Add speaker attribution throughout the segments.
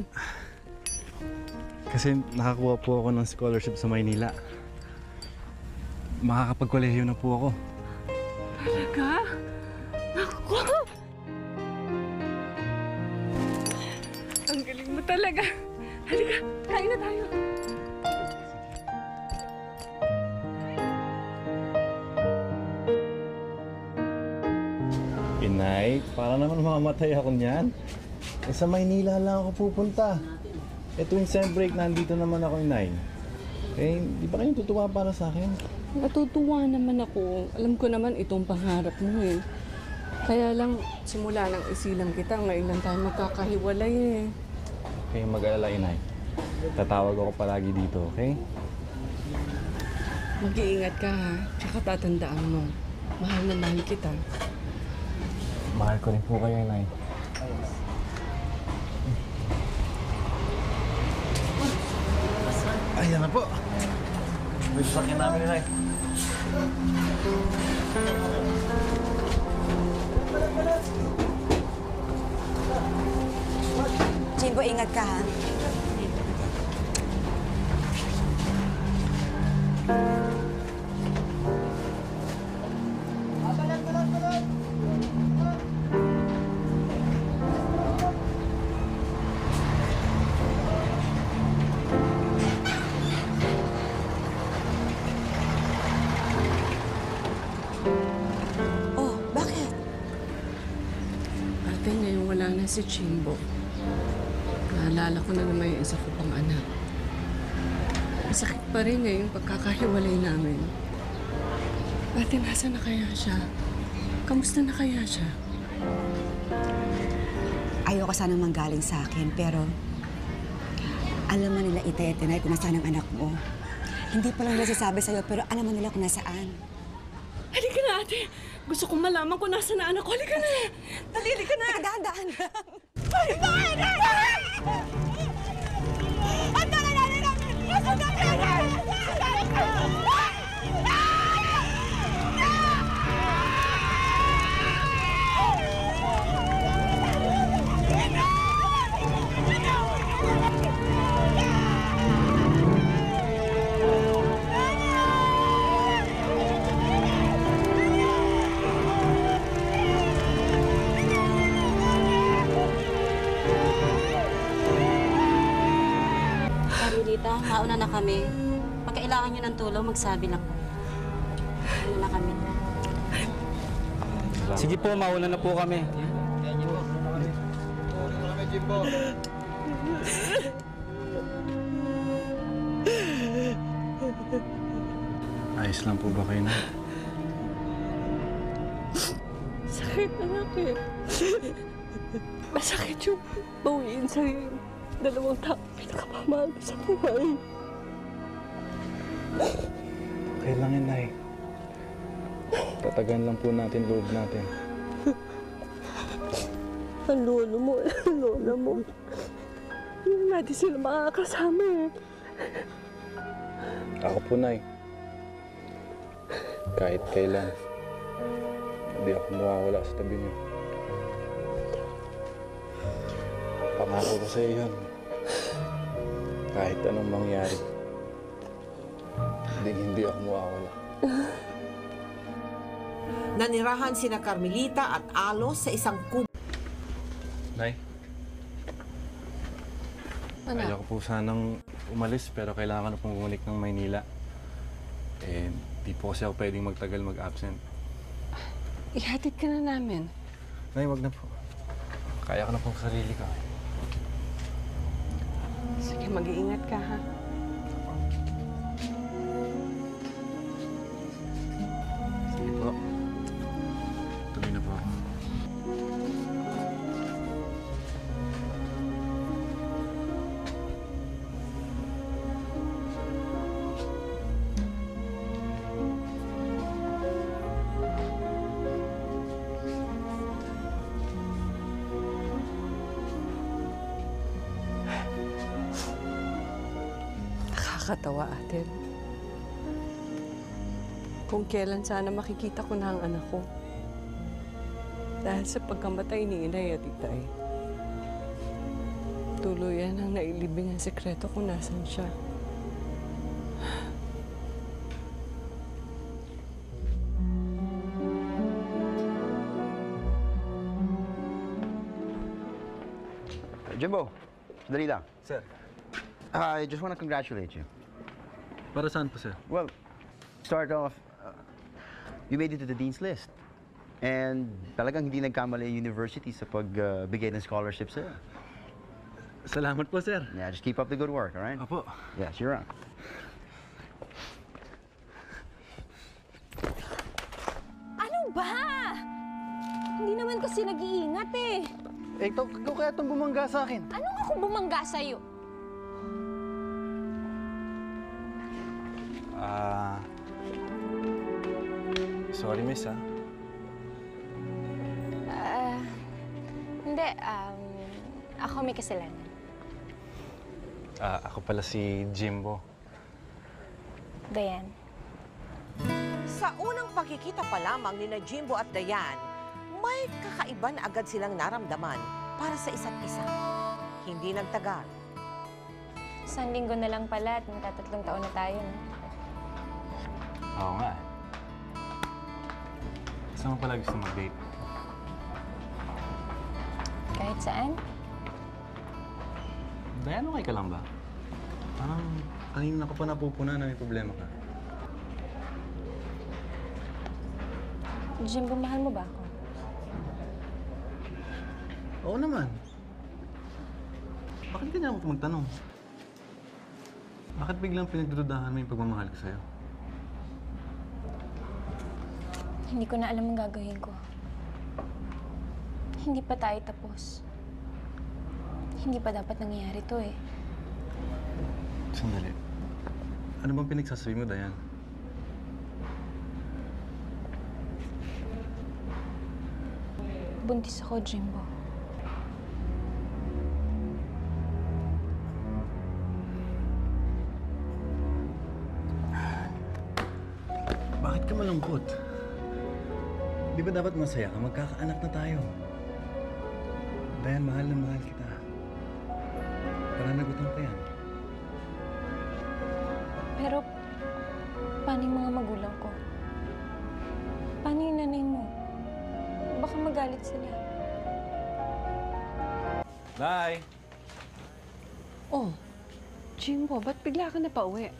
Speaker 1: naman?
Speaker 2: Kasi nakakuha po ako ng scholarship sa Maynila. Makakapagkolehiyo na po ako.
Speaker 1: Talaga? Naku! Ang galing mo talaga. Halika, kain na tayo.
Speaker 2: Inay, para naman mamamatay ako niyan. Eh, sa Maynila lang ako pupunta. Eh, tuwing sem break, nandito naman ako, Inay. Eh, di ba kayong tutuwa para sa akin?
Speaker 1: Natutuwa naman ako. Alam ko naman itong pangarap mo eh. Kaya lang, simula nang isilang kita, ngayon lang tayo magkakahiwalay eh.
Speaker 2: Okay, mag-alala, Inay. Tatawag ako palagi dito, okay?
Speaker 1: Mag-iingat ka ha. Tsaka tatandaan mo. Mahal na mahal kita.
Speaker 2: Mahal ko rin po kayo, Inay. Ayan na po. May sasakyan namin, Inay.
Speaker 3: Jimbo, ingat ka ha. Oh, bakit?
Speaker 1: Ate, ngayon wala na si Chimbo. Naalala ko na naman yung isa ko pang anak. Masakit pa rin eh yung pagkakahiwalay namin. Ate, nasa na kaya siya? Kamusta na kaya siya?
Speaker 3: Ayoko sanang manggaling sa akin, pero alam na nila Itay at Tinay kung nasaan ang anak mo. Hindi pa lang nila sasabi sa'yo, pero alam mo nila kung nasaan.
Speaker 1: Halika na, ate! Gusto kong malaman kung nasa na anak ko. Halika na! Halika ka na!
Speaker 3: Dahan-dahan lang.
Speaker 4: Carmelita, mauna na kami. Pag kailangan nyo ng tulong, magsabi lang po. Mauna na kami.
Speaker 5: Sige po, mauna na po kami.
Speaker 2: Ayos lang po ba kayo, Nay?
Speaker 1: Sakit anak eh. Masakit yung bawiin sa'yo yung dalawang tao pinakamamahal ko sa buhay.
Speaker 2: Okay lang yun, Nay. Tatagan lang po natin loob natin.
Speaker 1: Ang lolo mo, ang lola mo. Hindi natin sila makakasama eh.
Speaker 2: Ako po, Nay. Kahit kailan, hindi ako mawawala sa tabi niyo. Pangako ko sa iyo yun. Kahit anong mangyari, hindi ako mawawala.
Speaker 6: Nanirahan sina Carmelita at Alos sa isang kubo.
Speaker 2: Nay, ayaw ko po sanang umalis pero kailangan na pong bumalik ng Maynila. Eh, di po kasi ako pwedeng magtagal mag-absent.
Speaker 1: Ihatid ka na namin.
Speaker 2: Nay, wag na po. Kaya ko na pong sarili ko.
Speaker 1: Sige, mag-iingat ka ha.
Speaker 2: Sige po. Tuloy na po ako.
Speaker 1: Nakakatawa, ate. Kung kailan sana makikita ko na ang anak ko. Dahil sa pagkamatay ni Inay at Itay. tuluyan ang nailibing ang sekreto kung nasan siya.
Speaker 7: Jimbo, sandali lang.
Speaker 2: Sir,
Speaker 7: I just want to congratulate you.
Speaker 2: para saan po, sir?
Speaker 7: Well, start off, you made it to the Dean's List. And talagang hindi nagkamali yung university sa pagbigay ng scholarship sa'yo.
Speaker 2: Salamat po, sir.
Speaker 7: Yeah, just keep up the good work, all right?
Speaker 2: Opo.
Speaker 7: Yes, you're on.
Speaker 8: Ano ba? Hindi naman kasi nag-iingat eh.
Speaker 2: Ikaw kaya itong bumangga sa akin.
Speaker 8: Anong ako bumangga sa'yo?
Speaker 2: Sorry, miss, ha?
Speaker 8: Hindi, ako may kasalanan.
Speaker 2: Ako pala si Jimbo.
Speaker 8: Dayan.
Speaker 6: Sa unang pagkikita pa lamang ni na Jimbo at Dayan, may kakaiba na agad silang naramdaman para sa isa't isa. Hindi nagtagal.
Speaker 8: Isang linggo na lang pala at magtatatlong taon na tayo. No?
Speaker 2: Oo nga. Saan mo pala gusto mag-date?
Speaker 8: Kahit saan.
Speaker 2: Dayan, okay ka lang ba? Parang kanina ka pa napupuna na may problema ka.
Speaker 8: Jimbo, mahal mo ba ako?
Speaker 2: Oo naman. Bakit kanya mo magtanong? Bakit biglang pinagdududahan mo yung pagmamahal ko sa'yo?
Speaker 8: Hindi ko na alam ang gagawin ko. Hindi pa tayo tapos. Hindi pa dapat nangyayari to eh.
Speaker 2: Sandali. Ano bang pinagsasabi mo, Dayan?
Speaker 8: Buntis ako, Jimbo.
Speaker 2: Bakit ka malungkot? Di ba dapat masaya ka? Magkakaanak na tayo. Dayan, mahal na mahal kita. Pananagutan ko yan.
Speaker 8: Pero, paano yung mga magulang ko? Paano yung nanay mo? Baka magalit sila.
Speaker 2: Nay!
Speaker 1: Oh, Jimbo, ba't bigla ka na pauwi?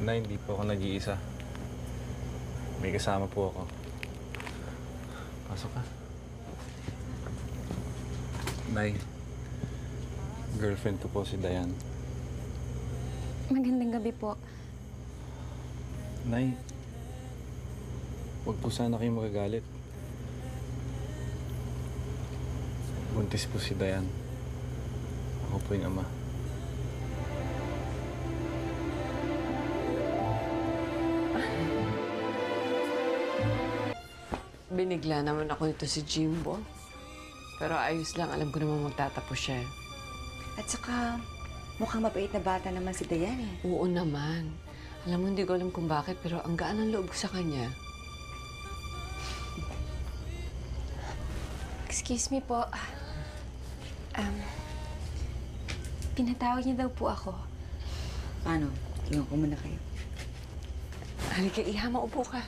Speaker 2: Nay, hindi po ako nag-iisa. May kasama po ako. Pasok ka. Nay, girlfriend ko po si Dayan.
Speaker 8: Magandang gabi po.
Speaker 2: Nay, huwag po sana kayong magagalit. Buntis po si Dayan. Ako po yung ama.
Speaker 1: Binigla naman ako nito si Jimbo. Pero ayos lang, alam ko naman magtatapos siya.
Speaker 3: At saka, mukhang mabait na bata naman si Dayan eh.
Speaker 1: Oo naman. Alam mo, hindi ko alam kung bakit, pero ang gaan ng loob ko sa kanya.
Speaker 8: Excuse me po. Pinatawag niya daw po ako.
Speaker 3: Paano? Tingnan ko muna kayo.
Speaker 1: Halika, Iha, maupo ka.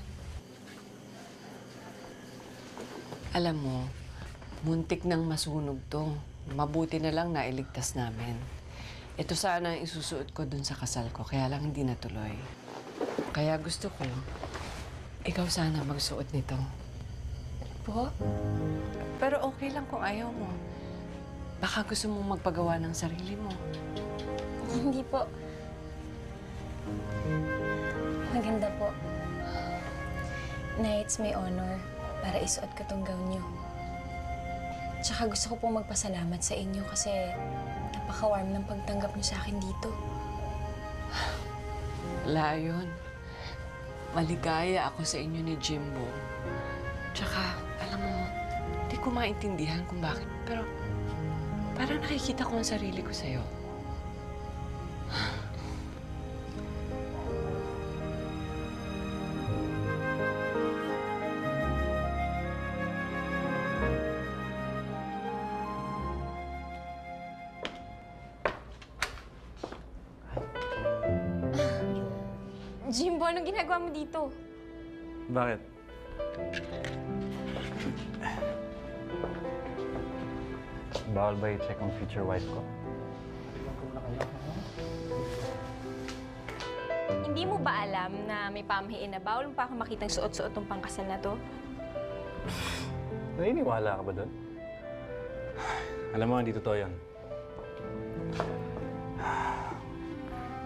Speaker 1: Alam mo, muntik nang masunog to. Mabuti na lang nailigtas namin. Ito sana ang isusuot ko dun sa kasal ko, kaya lang hindi natuloy. Kaya gusto ko, ikaw sana magsuot nito.
Speaker 8: Po?
Speaker 1: Pero okay lang kung ayaw mo. Baka gusto mong magpagawa ng sarili mo.
Speaker 8: Hindi po. Maganda po. Na it's my honor para isuot ko tong gown niyo. Tsaka gusto ko pong magpasalamat sa inyo kasi napaka-warm ng pagtanggap niyo sa akin dito.
Speaker 1: Layon, maligaya ako sa inyo ni Jimbo. Tsaka, alam mo, di ko maintindihan kung bakit. Pero parang nakikita ko ang sarili ko sa'yo.
Speaker 8: anong ginagawa mo dito?
Speaker 2: Bakit? Bawal ba i-check ang future wife ko?
Speaker 8: Hindi mo ba alam na may pamahiin na bawal mo pa ako makitang suot-suot tong pangkasal na to?
Speaker 2: Naniniwala ka ba doon? Alam mo, hindi totoo yan.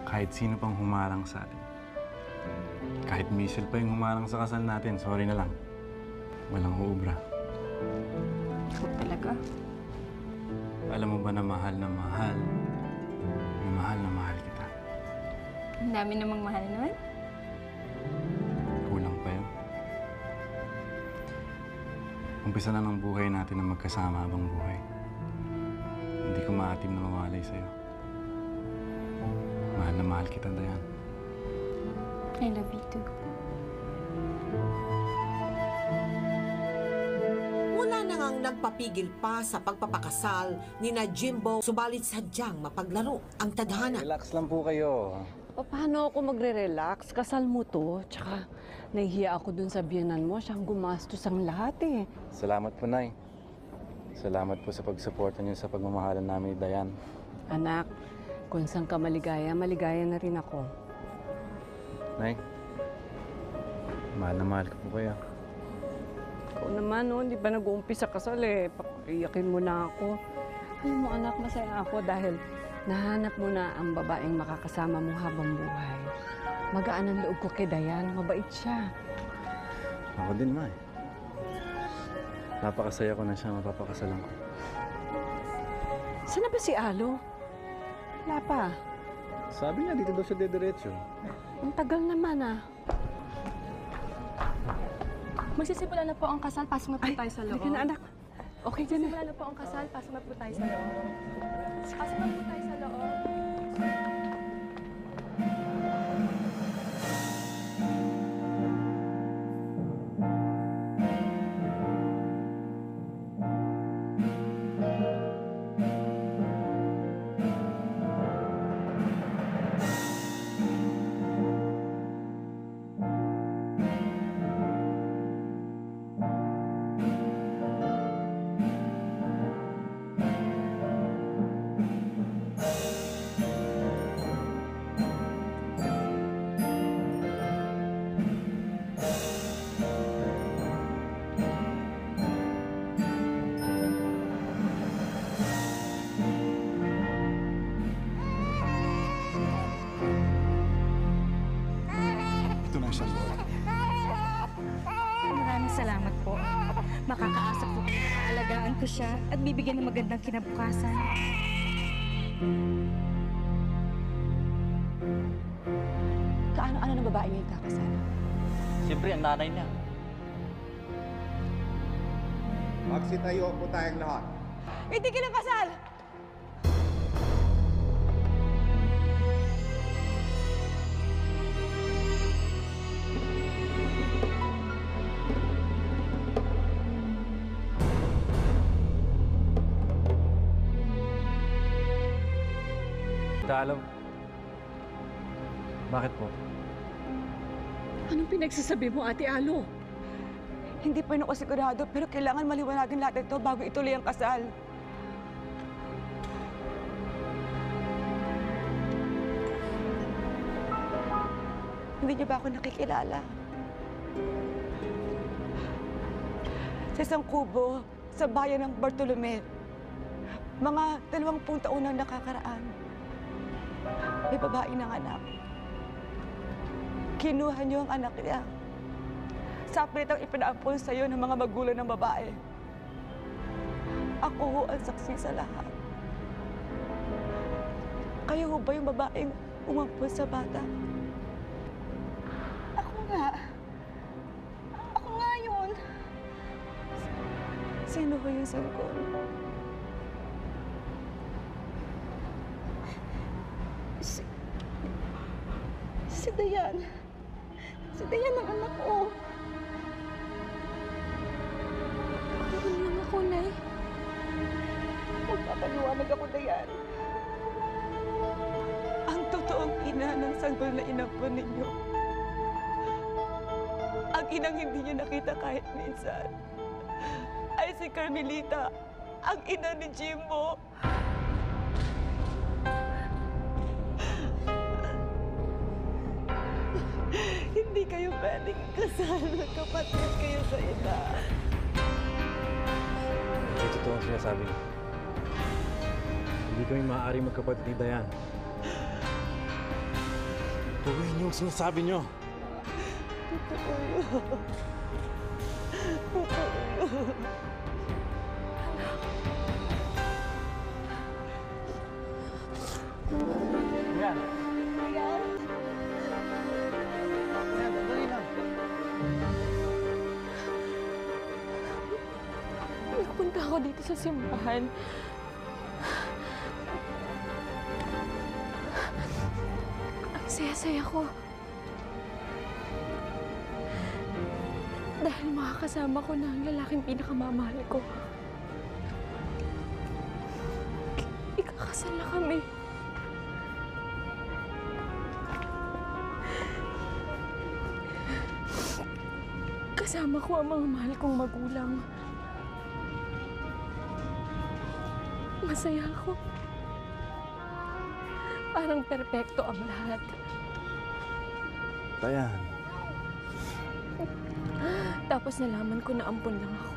Speaker 2: Kahit sino pang humarang sa atin. Kahit Michelle pa yung humarang sa kasal natin, sorry na lang. Walang uubra.
Speaker 8: Ikaw talaga?
Speaker 2: Alam mo ba na mahal na mahal kita.
Speaker 8: Ang dami namang mahal naman.
Speaker 2: Kulang pa yun. Umpisa na ng buhay natin na magkasama habang buhay. Hindi ko maatim na mawalay sa'yo. Mahal na mahal kita, Dayan.
Speaker 8: I love you too.
Speaker 6: Wala na ngang nagpapigil pa sa pagpapakasal ni na Jimbo, subalit sadyang mapaglaro ang tadhana.
Speaker 2: Relax lang po kayo.
Speaker 1: Paano ako magre-relax? Kasal mo to. Tsaka nahihiya ako dun sa biyanan mo. Siyang gumastos ang lahat eh.
Speaker 2: Salamat po, Nay. Salamat po sa pagsuporta niyo sa pagmamahalan namin ni Dayan.
Speaker 1: Anak, kung saan ka maligaya, maligaya na rin ako.
Speaker 2: Nay, mahal na mahal ko po kayo.
Speaker 1: Ikaw naman, no? Hindi ba nag-uumpisa kasal eh? Iyakin mo na ako. Alam mo, anak, masaya ako dahil nahanap mo na ang babaeng makakasama mo habang buhay. Magaan ang loob ko kay Dayan. Mabait siya.
Speaker 2: Ako din, Ma. Napakasaya ko na siya mapapakasalan ko.
Speaker 1: Saan na ba si Alo? Wala pa.
Speaker 2: Sabi niya, dito daw siya dediretso.
Speaker 1: Ang tagal naman ah.
Speaker 9: Magsisimula na po ang kasal, pasok na po tayo sa loob.
Speaker 1: Halika na, anak. Okay ka na.
Speaker 9: Magsisimula na po ang kasal, pasok na po tayo sa loob. Pasok na po tayo sa loob.
Speaker 8: Maraming salamat po. Makakaasa po kayo na aalagaan ko siya at bibigyan ng magandang kinabukasan.
Speaker 3: Kaano-ano ng babae niya yung kakasal?
Speaker 5: Siyempre, ang nanay niya.
Speaker 10: Magsitayo po tayong lahat.
Speaker 3: Itigil ang kasal!
Speaker 2: Talo. Bakit po?
Speaker 1: Anong pinagsasabi mo, Ate Alo?
Speaker 3: Hindi pa rin ako sigurado, pero kailangan maliwanagan lahat ito bago ituloy ang kasal. Hindi niyo ba ako nakikilala? Sa isang kubo, sa bayan ng Bartolome, mga 20 taon nang nakakaraan, may babae ng anak. Kinuha niyo ang anak niya. Sa pilitang ipinaampon sa iyo ng mga magulang ng babae. Ako ho ang saksi sa lahat. Kayo ho ba yung babaeng umampon sa bata?
Speaker 8: Ako nga. Ako nga yun.
Speaker 3: Sino ho yung sanggol?
Speaker 8: Si Dayan. Si Dayan ang anak ko. Ano lang ako, Nay?
Speaker 3: Magpapaliwanag ako, Dayan. Ang totoong ina ng sanggol na inampon ninyo Ang inang hindi niyo nakita kahit minsan ay si Carmelita, ang ina ni Jimbo. Hindi kayo pwedeng kasal, kapatid kayo sa ina.
Speaker 2: Hindi totoo ang sinasabi niyo. Hindi kami maaari magkapatid ni Dayan. Tuloy niyo ang sinasabi niyo.
Speaker 3: Totoo yun. Totoo yun.
Speaker 5: Yan.
Speaker 9: Nagpunta ako dito sa simbahan. Ang saya-saya ko. Dahil makakasama ko na ang lalaking pinakamamahal ko. Ikakasal na kami. Kasama ko ang mga mahal kong magulang. Masaya ako. Parang perpekto ang lahat.
Speaker 2: Dayan.
Speaker 9: Tapos nalaman ko na ampon lang ako.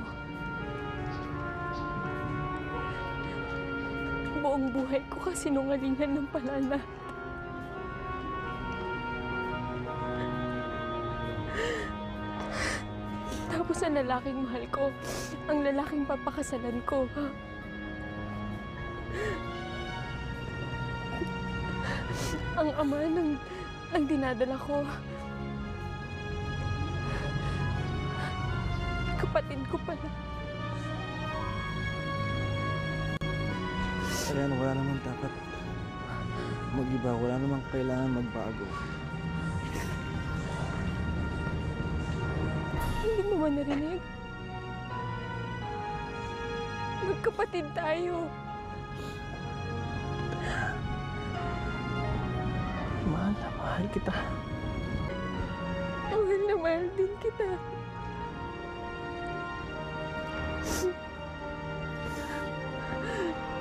Speaker 9: Buong buhay ko kasinungalingan ng palala. Tapos ang lalaking mahal ko, ang lalaking papakasalan ko. Ang ama ng dinadala ko. Kapatid ko pala.
Speaker 2: Dayan, wala naman dapat mag-iba. Wala namang kailangan magbago.
Speaker 9: Hindi mo ba narinig? Magkapatid tayo.
Speaker 2: Mahal na mahal kita.
Speaker 9: Mahal na mahal din kita.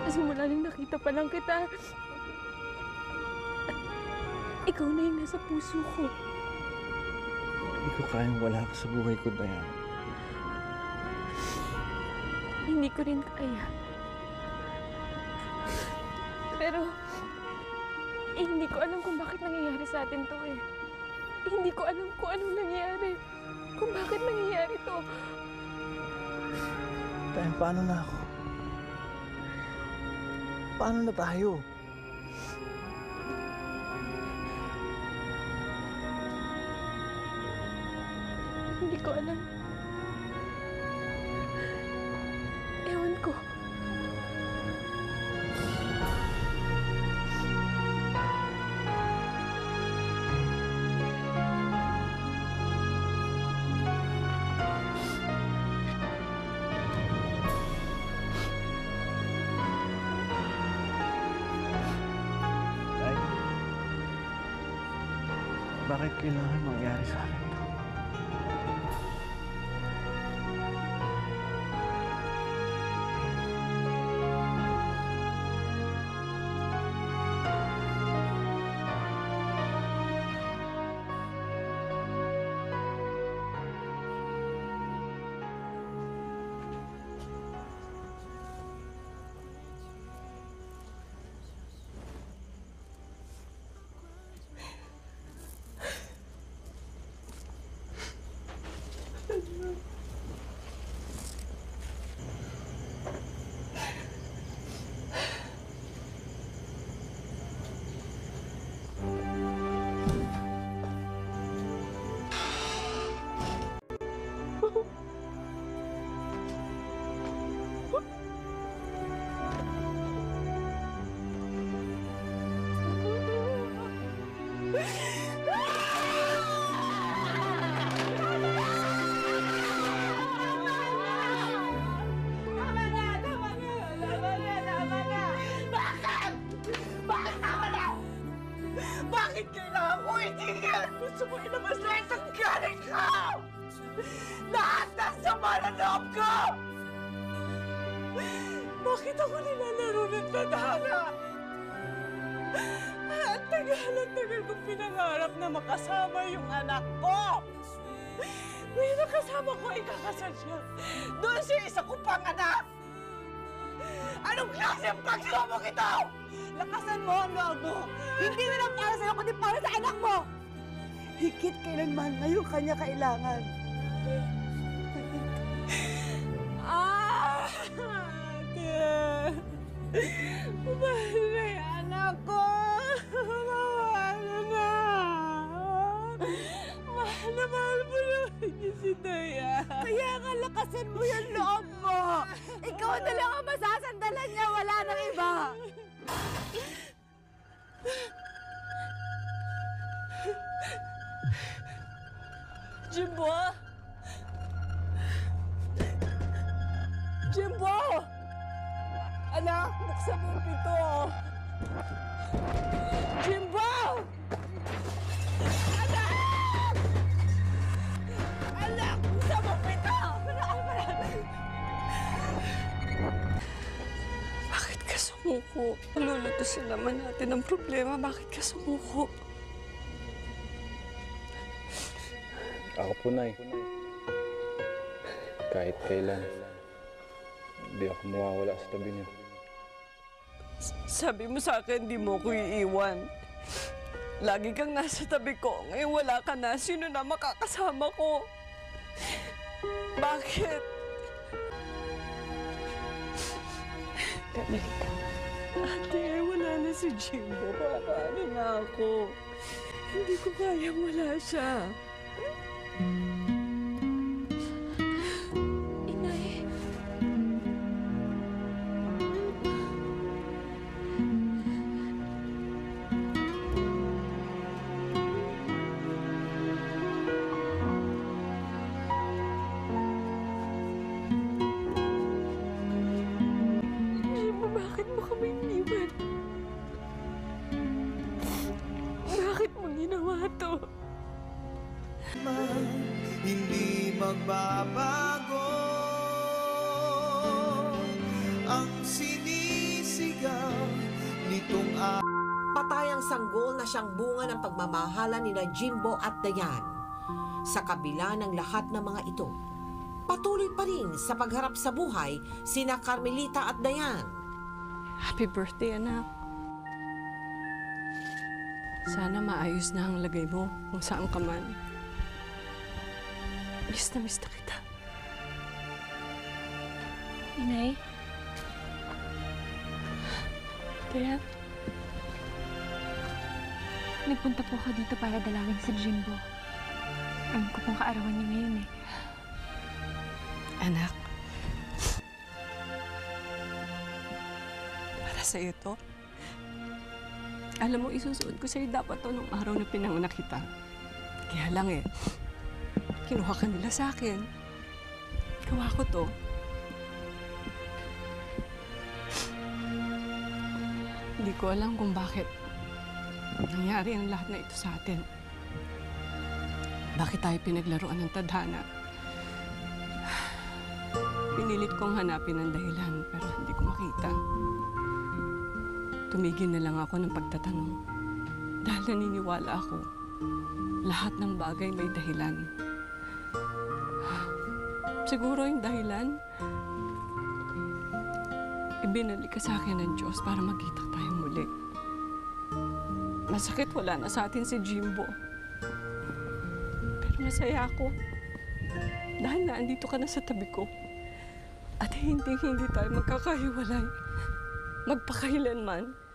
Speaker 9: Simula nang nakita pa lang kita, ikaw na yung nasa puso ko.
Speaker 2: Hindi ko kayang wala ka sa buhay ko, Dayan.
Speaker 9: Hindi ko rin kaya. Pero, hindi ko alam kung bakit nangyayari sa atin to eh. Hindi ko alam kung anong nangyayari. Kung bakit nangyayari to.
Speaker 2: Dayan, paano na ako? Paano na tayo?
Speaker 9: Hindi ko alam. Ewan ko.
Speaker 2: Bakit kailangan mangyari sa akin to?
Speaker 3: Bakit kailangan ko itigil? Gusto mo ilabas lahat ng galing ko! Lahat ng sama ng loob ko! Bakit ako nilalaro ng tadhana? Ang tagal kong pinangarap na makasama yung anak ko! Ngayon nakasama ko, ikakasal siya. Doon siya isa ko pang anak! Anong klase ang pagsubok ito? Lakasan mo ang loob mo! Hindi na lang para sa'yo, kundi para sa anak mo! Higit kailanman ngayong kanya kailangan. Mahal na yung anak ko! Mahal na! Mahal mo naman niya si Daya. Kaya nga lakasan mo yung loob mo! Ikaw na lang ang masasandalan niya, wala nang iba! Jimbo! Jimbo! Anak, buksan mo ang pito! Jimbo! Anak! Anak, buksan mo ang pito!
Speaker 1: Bakit ka sumuko? Lulutusin naman natin ang problema. Bakit ka sumuko?
Speaker 2: Ako po, Nay. Kahit kailan, hindi ako mawawala sa tabi niyo.
Speaker 1: Sabi mo sa akin, di mo ko iiwan. Lagi kang nasa tabi ko. Ngayon wala ka na. Sino na makakasama ko? Bakit? Ate, wala na si Jimbo. Paano na ako? Hindi ko kayang wala siya.
Speaker 9: Inay. Jimbo, bakit mo kami iniwan? Bakit mo ginawa to?
Speaker 11: Hindi magbabago ang sinisigaw nitong
Speaker 6: Patayang sanggol na siyang bunga ng pagmamahalan ni Jimbo at Dayan. Sa kabila ng lahat ng mga ito, patuloy pa rin sa pagharap sa buhay sina Carmelita at Dayan.
Speaker 1: Happy birthday, anak. Sana maayos na ang lagay mo kung saan ka man. Miss na kita.
Speaker 9: Inay?
Speaker 1: Dayan?
Speaker 9: Nagpunta po ako dito para dalawin si Jimbo. Alam ko pong kaarawan niya ngayon eh.
Speaker 1: Anak. Para sa'yo to. Alam mo, isusuot ko sa'yo dapat to nung araw na pinanganak kita. Kaya lang eh, kinuha ka nila sa akin. Gawa ko to. Hindi ko alam kung bakit nangyari ang lahat na ito sa atin. Bakit tayo pinaglaruan ng tadhana? Pinilit kong hanapin ang dahilan pero hindi ko makita. Tumigil na lang ako ng pagtatanong. Dahil naniniwala ako, lahat ng bagay may dahilan. Siguro yung dahilan, ibinalik ka sa akin ng Diyos para magkita tayo muli. Masakit wala na sa atin si Jimbo. Pero masaya ako. Dahil naandito ka na sa tabi ko. At hindi tayo magkakahiwalay. Magpakailanman.